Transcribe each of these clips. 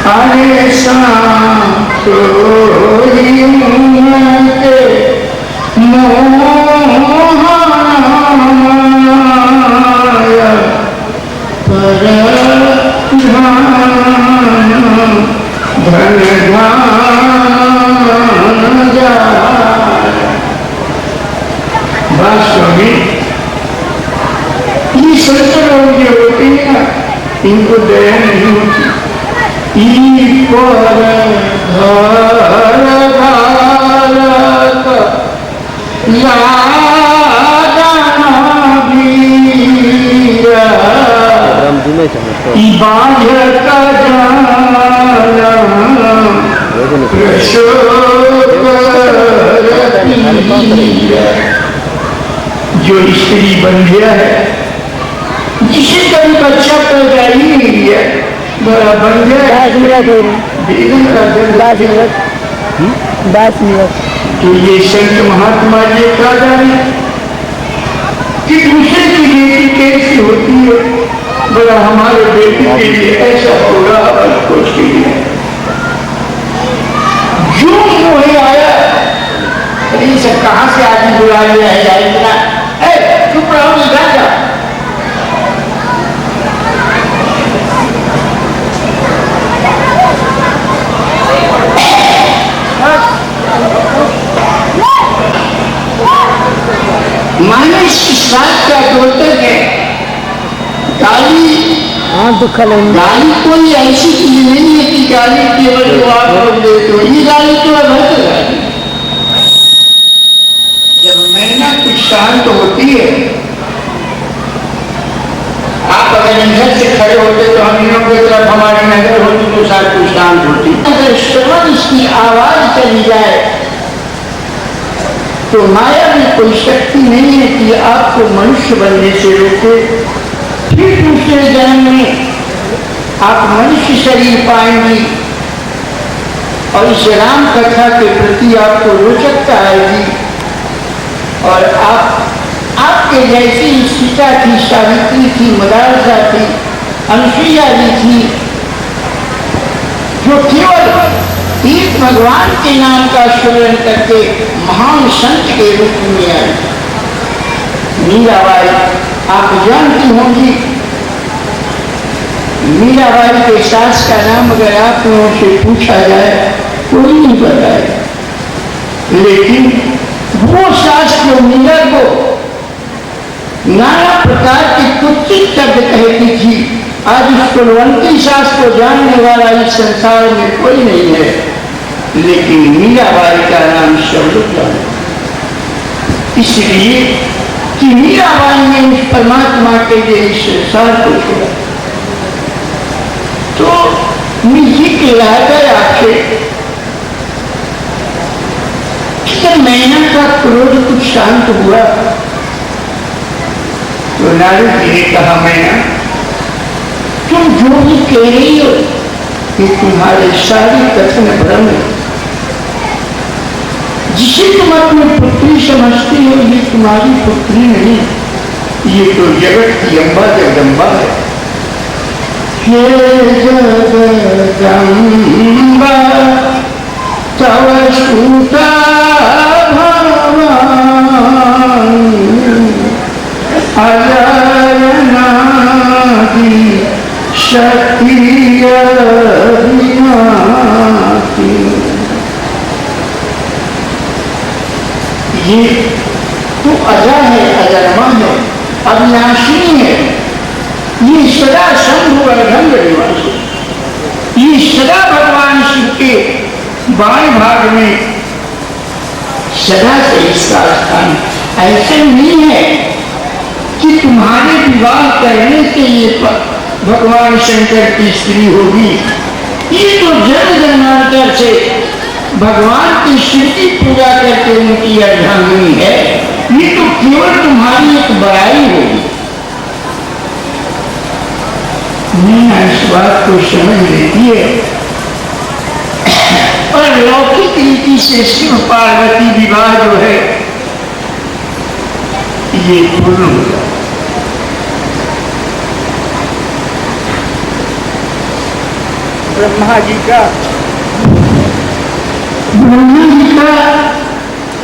अरे सांतो मोहमाया पर धन स्वामी ये संत लोग जो होते हैं ना इनको दया नहीं होती। पर भारत जो स्त्री बन गया है, जिसे कभी बच्चा पैदा ही नहीं है, बड़ा बन गया 10 मिनट तो ये संत महात्मा जी कहा जाए कि दूसरे की बेटी कैसी होती है, बड़ा हमारे बेटी के लिए ऐसा होगा कुछ के लिए जो मुझे आया। अरे सब कहाँ से आदमी बुला लिया है यार इतना, चुप रहो इधर जा। माने इस बात का डॉक्टर है गाली, गाली कोई ऐसी चीज नहीं है कि गाली केवल जो आप लोग देते हो, ये गाली तो अलग है। जब मैना कुछ शांत होती है, आप अगर इधर से खड़े होते तो हम इनों की तरफ हमारी नजर होती तो शायद कुछ शांत होती। अगर श्रवण इसकी आवाज चली जाए तो माया में कोई शक्ति नहीं है कि आपको मनुष्य बनने से रोके। फिर दूसरे जन्म में आप मनुष्य शरीर पाएंगी और इस राम कथा के प्रति आपको रोचकता आएगी और आपके जैसी सीता थी, सावित्री थी, मदारसा थी, अनुसुईया जी थी, जो केवल एक भगवान के नाम का स्मरण करके महान संत के रूप में आए। मीराबाई आप जानती होंगी, मीराबाई के सास का नाम अगर आप लोगों से पूछा जाए कोई नहीं बताए, लेकिन वो सास जो मीरा को नाना प्रकार के कुत्सित शब्द कहती थी, आज उस कुलवंती सास को जानने वाला इस संसार में कोई नहीं है, लेकिन मीराबाई का नाम सब लोग जाने। इसलिए कि मीराबाई ने उस परमात्मा के लिए इस संसार को छोड़ा। तो मुझे कहलाता है आपसे कि मैना का क्रोध कुछ शांत हुआ तो नारद जी ने कहा, मैना तुम जो भी कह रही हो कि तुम्हारे सारे कथन भ्रम है। जिसे तुम अपनी पुत्री समझती हो ये तुम्हारी पुत्री नहीं, ये तो जगत की अम्बा जगदम्बा है। हे जगदम्बा तव सुता भवानी अजयनादि शक्ति अविनाशी। ये तो अजय है, अजन्मा है, अविनाशी है, ये सदा शंभु अर्धंग निवासी, ये सदा भगवान शिव के बाएं भाग में सदा से इसका स्थान। ऐसे नहीं है कि तुम्हारे विवाह करने से ये भगवान शंकर की स्त्री होगी, ये तो जन्म जन्मांतर से भगवान की शिव की पूजा करके उनकी अर्धांगिनी है, ये तो केवल तुम्हारी एक बड़ाई होगी। मीना इस बात को समझ लेती है और लौकिक रीति से शिव पार्वती विवाह जो है ये पूर्ण हो जाए। ब्रह्मा जी का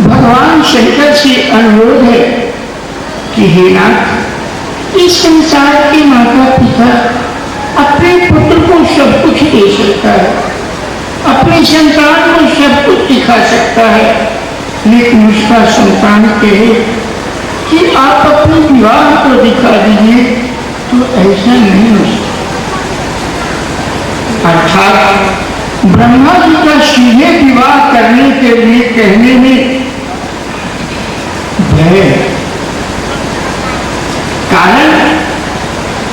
भगवान शंकर से अनुरोध है कि हे नाथ, इस संसार के माता पिता अपने पुत्र को सब कुछ दे सकता है, अपनी संतान को सब कुछ दिखा सकता है, लेकिन उसका संतान कहे कि आप अपने विवाह को दिखा दीजिए, तो ऐसा नहीं हो सकता। अर्थात ब्रह्मा जी का सीधे विवाह करने के लिए कहने में भय, कारण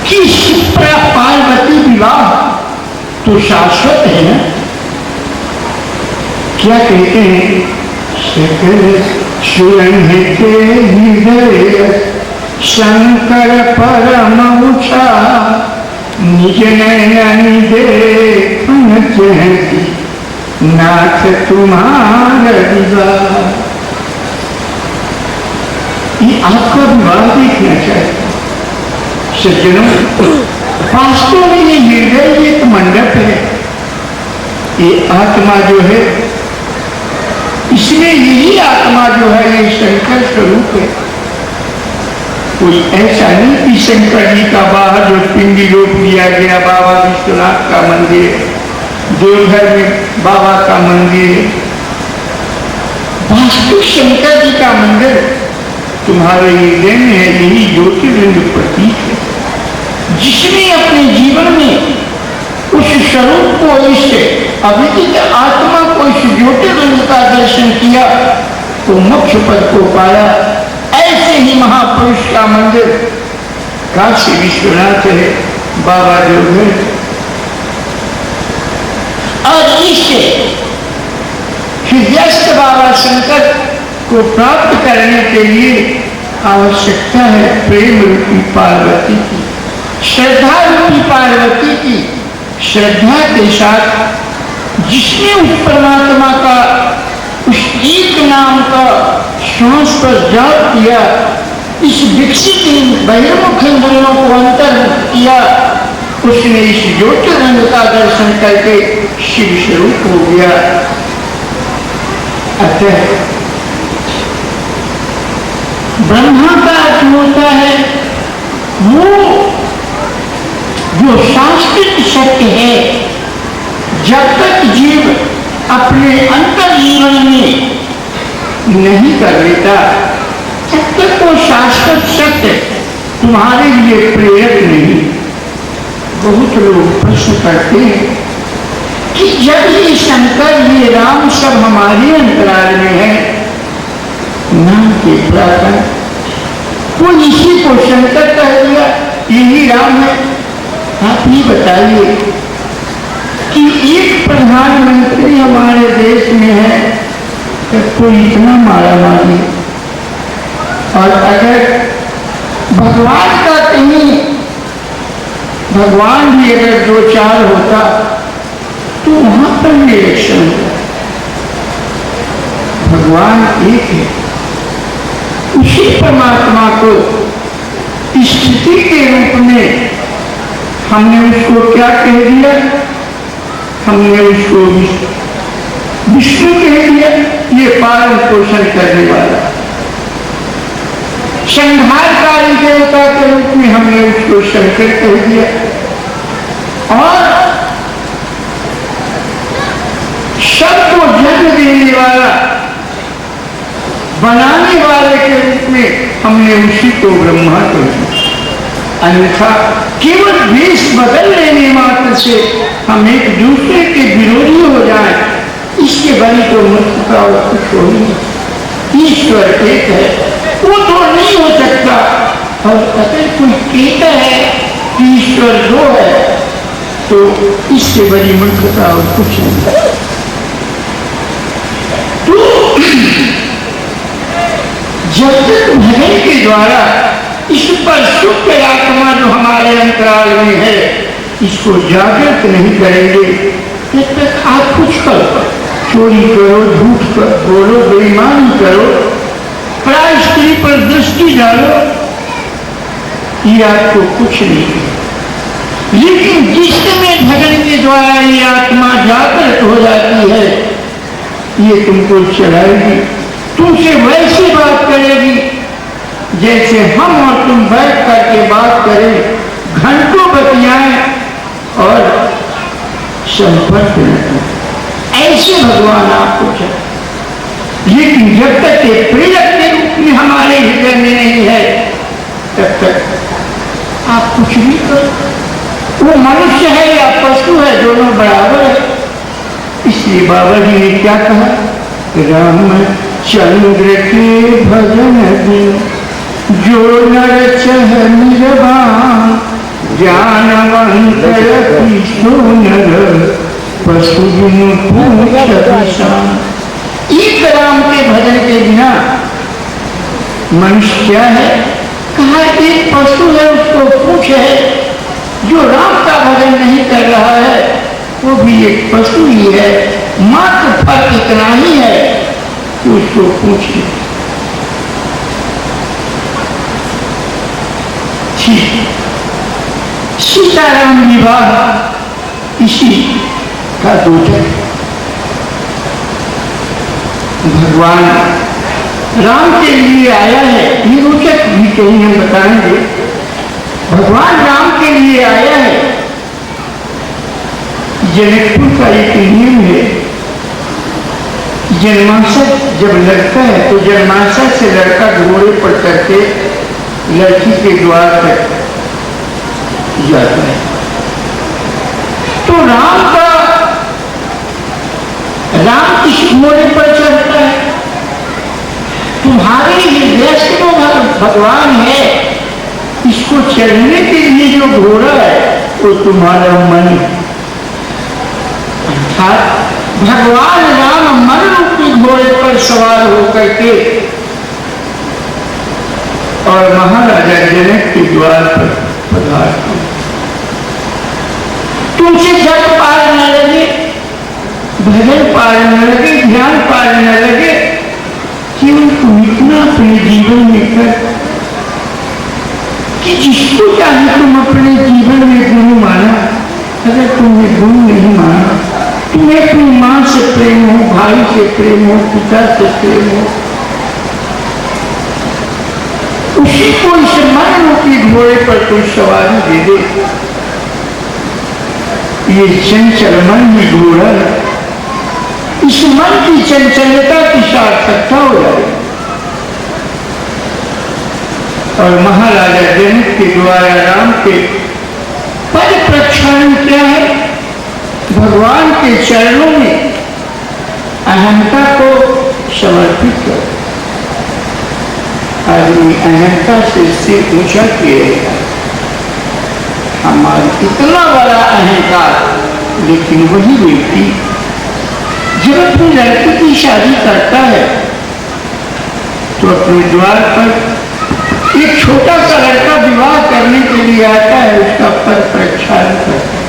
कि शिव पार्वती विवाह तो शाश्वत है ना। क्या कहते हैं, सकल सुरंग के हृदय शंकर परम ऊंचा, निज नयन देखन चाहती नाथ तुम्हारा विवाह। ये आपका विवाह देखना चाहता सज्जनों। वास्तव में ये हृदय एक मंडप है, ये आत्मा जो है, इसमें यही आत्मा जो है ये शंकर स्वरूप है। कोई ऐसा नहीं कि शंकर जी का बाहर जो पिंडी रोप दिया गया, बाबा विश्वनाथ का मंदिर, देवघर में बाबा का मंदिर, वास्तविक शंकर जी का मंदिर तुम्हारे हृदय में है। यही ज्योतिर्लिंग प्रतीक है, जिसने अपने जीवन में उस स्वरूप को, इस अभिजित आत्मा को, इस ज्योतिर्लिंग का दर्शन किया तो मोक्ष पद को पाया। ऐसे ही महापुरुष का मंदिर काशी विश्वनाथ है, बाबा देवघर। और इससे हृदयस्थ बाबा शंकर को प्राप्त करने के लिए आवश्यकता है प्रेम रूपी पार्वती की, श्रद्धा रूपी पार्वती की। श्रद्धा के साथ जिसने उस परमात्मा का, उस एक नाम का श्वास पर जाप किया, इस विकसित बहिर्मुख इंद्रियों को अंतर्मुख किया, उसने इस ज्योतिर्लिंग का दर्शन करके शिव स्वरूप हो गया। अतः ब्रह्मा का अर्थ होता है वो जो शास्त्रिक सत्य है। जब तक जीव अपने अंतर जीवन में नहीं कर लेता, तब तक वो शाश्वत सत्य तुम्हारे लिए प्रेरक नहीं। बहुत लोग प्रश्न करते हैं कि जब ये शंकर, ये राम सब हमारे अंतराल में है, नाम के प्राकर कोई इसी को शंकर कह दिया, यही राम है। आप ही बताइए कि एक प्रधानमंत्री हमारे देश में है तो कोई इतना मारा मारी, और अगर भगवान का कहीं, भगवान भी अगर दो चार होता तो वहां पर भी इलेक्शन होता। भगवान एक है, उसी परमात्मा को स्थिति के रूप में हमने उसको क्या कह दिया, हमने उसको विष्णु कह दिया, ये पालन पोषण करने वाला। संहारकारी देवता के रूप में हमने उसको शंकर कह दिया, और सबको जन्म देने वाला, बनाने वाले के रूप में हमने उसी को ब्रह्मा कह दिया। अन्यथा केवल वेश बदल लेने मात्र से हम एक दूसरे के विरोधी हो जाएं, इसके बड़ी तो मूर्खता और कुछ हो नहीं। ईश्वर एक है, वो तो नहीं हो सकता। और अगर कोई कहता है कि ईश्वर दो है, तो इससे बड़ी मूर्खता और कुछ नहीं। जब तक भजन के द्वारा इस पर सुप्त आत्मा जो हमारे अंतराल में है इसको जागृत नहीं करेंगे, तब तक आप कुछ करो, चोरी करो, झूठ बोलो, बेईमानी करो, पराई स्त्री पर दृष्टि डालो, ये आपको कुछ नहीं है। लेकिन जिस समय भजन के द्वारा ये आत्मा जागृत हो जाती है, ये तुमको चलाएगी, तुमसे वैसी बात करेगी जैसे हम और तुम बैठ करके बात करें, घंटों बतियाएं और संपर्क न करें। ऐसे भगवान आपको चाहिए। लेकिन जब तक ये प्रेरक के रूप में हमारे हृदय में नहीं है, तब तक आप कुछ भी करो। वो मनुष्य है या पशु है, दोनों बराबर है। इसलिए बाबा जी ने क्या कहा, रामचंद्र के भजन दिन जो नर चह निर्वाण, ज्ञानवंत नर पशु एक राम के भजन के बिना मनुष्य क्या है? कहा एक पशु है, उसको पूछ है। जो राम का भजन नहीं कर रहा है वो भी एक पशु ही है। मात्र फर्क इतना ही है कि उसको पूछिए। सीताराम विवाह इसी का द्योतक। भगवान राम के लिए आया है, ये रोचक भी कहीं हम बताएंगे। भगवान राम के लिए आया है। जनकपुर का एक नियम है, जन्माशय जब लड़का है तो जन्माशय से लड़का घोड़े पर करके लड़की के द्वार तक जाता है। तो राम किस घोड़े पर चढ़ता है? तुम्हारे हृदय से जो भगवान है, इसको चढ़ने के लिए जो घोड़ा है वो तुम्हारा मन है। अर्थात भगवान राम मन रूपी घोड़े पर सवार होकर के और महाराजा जनक के द्वार पर पधारते। तुमसे जग पार न लगे, भजन पार न लगे, ध्यान पार न लगे, केवल तुम इतना अपने जीवन में कर कि जिसको चाहे तुम अपने जीवन में गुरु माना। अगर तुमने गुरु नहीं माना, तुम्हें अपनी मां से प्रेम हो, भाई से प्रेम हो, पिता से प्रेम हो, उसी को इस मन रूपी घोड़े पर कोई सवारी दे दे। ये चंचल मन ही घोड़ा है। इस मन की चंचलता की सार्थकता हो जाए। और महाराजा जनक के द्वारा राम के पद प्रक्षालन क्या है? भगवान के चरणों में अहंता को समर्पित करो। आदमी अहंता से सिर ऊंचा किएगा। हमारा इतना बड़ा अहंकार, लेकिन वही व्यक्ति जब अपनी लड़की की शादी करता है तो अपने द्वार पर एक छोटा सा लड़का विवाह करने के लिए आता है, उसका पद प्रक्षालन करता है।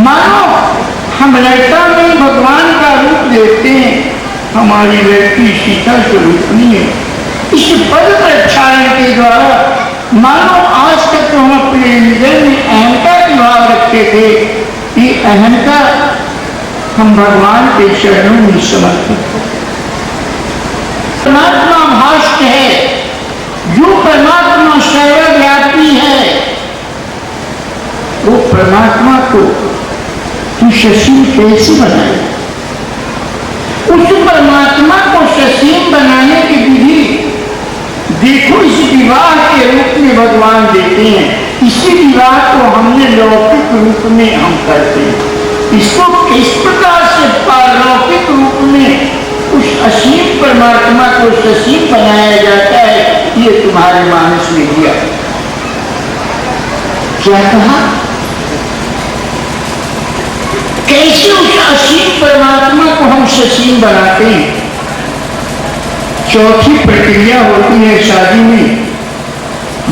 मानो हम लड़का में भगवान का रूप देखते हैं, हमारी लड़की सीता स्वरूपनी है। इस पद प्रक्षालन के द्वारा मानो आज तक तो हम अपने हृदय में अहंकार की भाव रखते थे, ये अहंकार हम भगवान के चरणों में समर्पित हैं। परमात्मा भाष्य है, जो परमात्मा सर्वव्यापी है, वो परमात्मा को तू ससीम कैसे बनाए? उस परमात्मा को ससीम बनाने की विधि देखो, इस विवाह के रूप में भगवान देते हैं। इसी विवाह को हमने लौकिक रूप में हम करते हैं। इसको किस प्रकार से पारलौकिक रूप में उस असीम परमात्मा को ससीम बनाया जाता है, ये तुम्हारे मानस में दिया। क्या कहा? कैसे उस असीम परमात्मा को हम ससीम बनाते हैं? चौथी प्रक्रिया होती है शादी में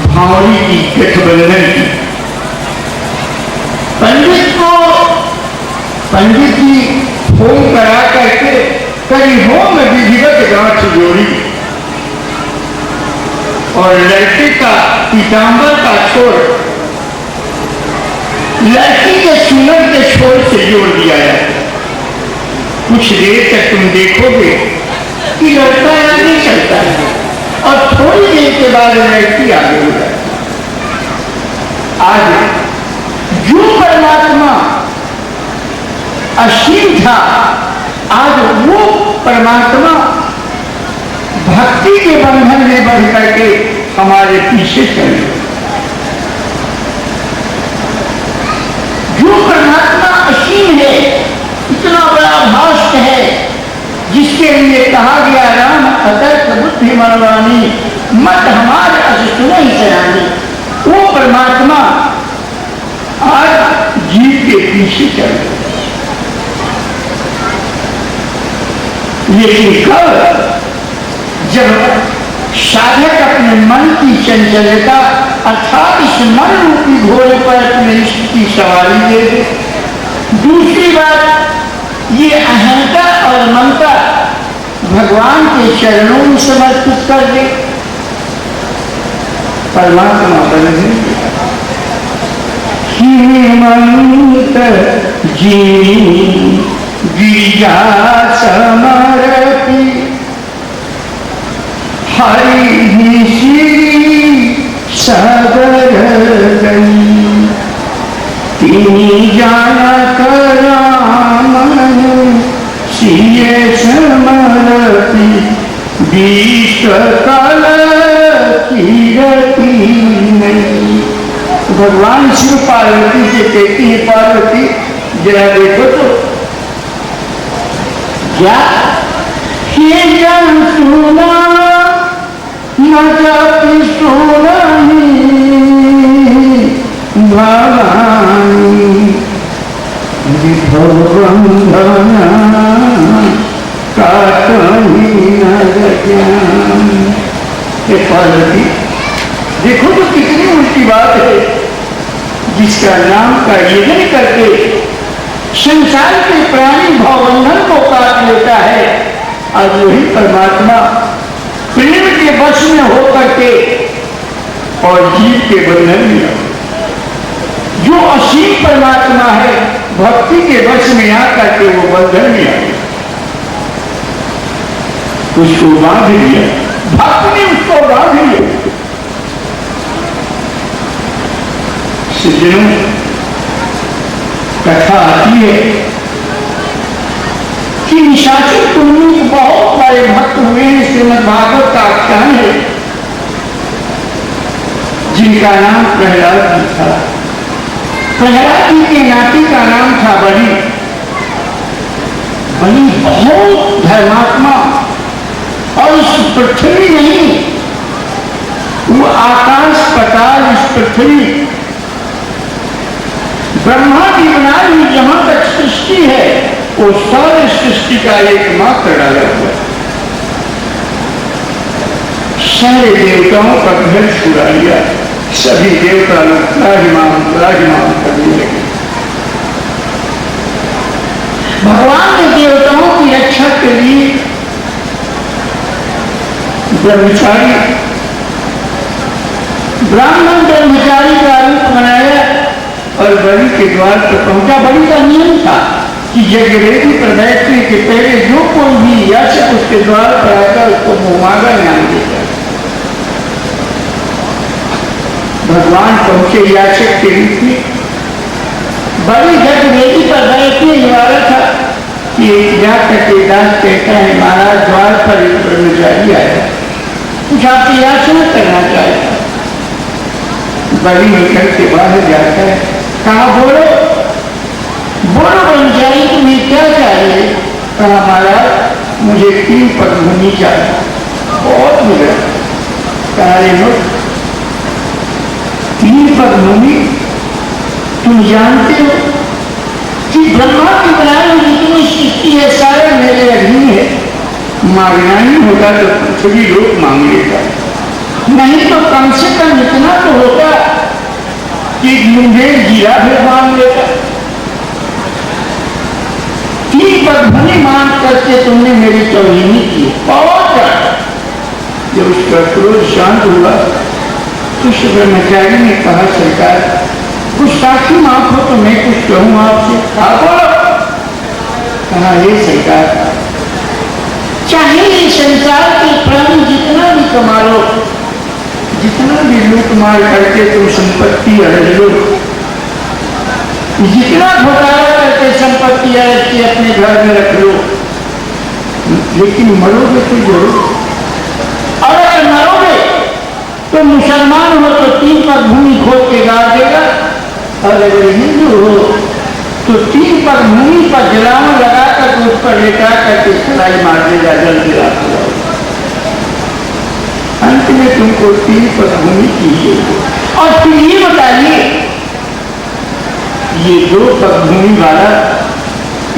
भावरी की, गठबंधन की। पंडित जी होम करा करके कई होम विधिवत गांठ जोड़ी और लड़के का पीताम्बर का छोर लड़की के सुनर के छोर से जोड़ दिया जाता। कुछ देर तक तुम देखोगे कि लड़का आगे चलता है और थोड़ी देर के बाद लड़की आगे हो जाती है। आज जो परमात्मा असीम था, आज वो परमात्मा भक्ति के बंधन में बढ़ करके हमारे पीछे चले। जो परमात्मा असीम है, इतना बड़ा भाष्ट है, जिसके लिए कहा गया राम अतर्क बुद्धि मनवानी मत हमारे अस सुनहि सयानी, वो परमात्मा आज जीव के पीछे चल रहे। लेकिन कब? जब साधक अपने मन की चंचलता अर्थात इस मन रूपी घोड़े पर अपने इष्ट की सवारी दे दे। दूसरी बात, ये अहंकार और ममता भगवान के चरणों में समर्पित कर दे, परमात्मा बन गए। हेमंत जी गिरिजा समर्पी हरि श्री सगर गई, तिनी जानत राम सिय समर्पी विश्व कल कीरति नहीं। भगवान शिव पार्वती से कहती है, पार्वती जरा देखो तो क्या ये जन सुना मजापी सोना भवानी विभवंधना का कहीं न ज्ञान। पार्वती देखो तो कितनी उल्टी बात है, जिसका नाम का यजन करके संसार के प्राणी भवबंधन को काट लेता है, आज वही परमात्मा प्रेम के वश में होकर के और जीव के बंधन में, जो असीम परमात्मा है, भक्ति के वश में आकर के वो बंधन में आए, उसको बांध लिया, भक्त ने उसको बांध लिया। सज्जनों, कथा आती है कि निशाचर कुंडी बहुत बड़े भक्त हुए हैं। श्रीमद् भागवत का आख्यान है, जिनका नाम प्रहलाद जी था। प्रहलाद जी के नाती का नाम था बलि। बलि बहुत धर्मात्मा, और इस पृथ्वी नहीं, वो आकाश पताल, इस पृथ्वी ब्रह्मा की बनाई हुई जहां तक सृष्टि है, वो सारे सृष्टि का एकमात्र डाला हुआ है। सारे देवताओं का घर छुड़ा लिया, सभी देवता लोग राजमान करने लगे। भगवान ने देवताओं की रक्षा के लिए ब्रह्मचारी ब्राह्मण ब्रह्मचारी का रूप बनाया और बलि के द्वार पर पहुंचा। बलि का नियम था कि यज्ञवेदी पर बैठने के पहले जो कोई भी याचक उसके द्वार पर आकर उसको मुमागा इनाम देता। भगवान पहुंचे याचक के रूप में। बलि यज्ञवेदी पर बैठने वाला था कि जाकर के दास कहता है, महाराज द्वार पर एक ब्रह्मचारी आया, कुछ आपसे याचना करना चाहता। बलि निकल के बाहर जाता है, कहा बोलो बोलो ब्रह्मचारी, तुम्हें क्या चाहिए? कहा महाराज मुझे 3 पग भूमि चाहिए, बहुत मिला। कहा रे लो 3 पग भूमि, तुम जानते हो कि ब्रह्मा की बनाई हुई जितनी सृष्टि है सारे मेरे अधीन है। मांगना ही होगा तो पृथ्वी लोक मांग लेगा, नहीं तो कम से कम इतना तो होता कि मुंगेर जिला भी मांग लेगा। 3 पगभूमि मांग करके तुमने मेरी तौहीनी की। बहुत जब उसका क्रोध शांत हुआ तो ब्रह्मचारी ने कहा, सरकार कुछ साक्षी माफ हो तो मैं कुछ कहूँ आपसे। कहा, हे सरकार, चाहे ये संसार के प्राणी जितना भी कमा लो, जितना भी लूट मार करके तुम संपत्ति हड़प लो, जितना घोटाला करके संपत्ति हड़प के अपने घर में रख लो, लेकिन मरोगे तो जरूर। और अगर मरोगे तो मुसलमान हो तो 3 पगभूमि खोद के गाड़ देगा, और अगर हिंदू हो तो 3 पगभूमि पर जलावन लगा कर उस पर लेटा करके सिलाई मार देगा, जल गिरा। अंत में तुमको 3 पगभूमि चाहिए। और फिर ये बताइए, ये 2 पगभूमि वाला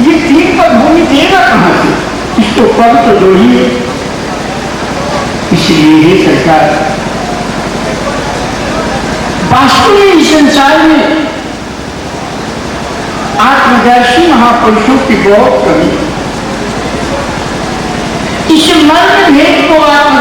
ये 3 पगभूमि देगा कहां से? इसको पग तो 2 ही है। इसलिए ये सरकार, वास्तव में इस संसार में आत्मदर्शी महापुरुषों की बहुत कमी। इस मर्म भेद को आत्म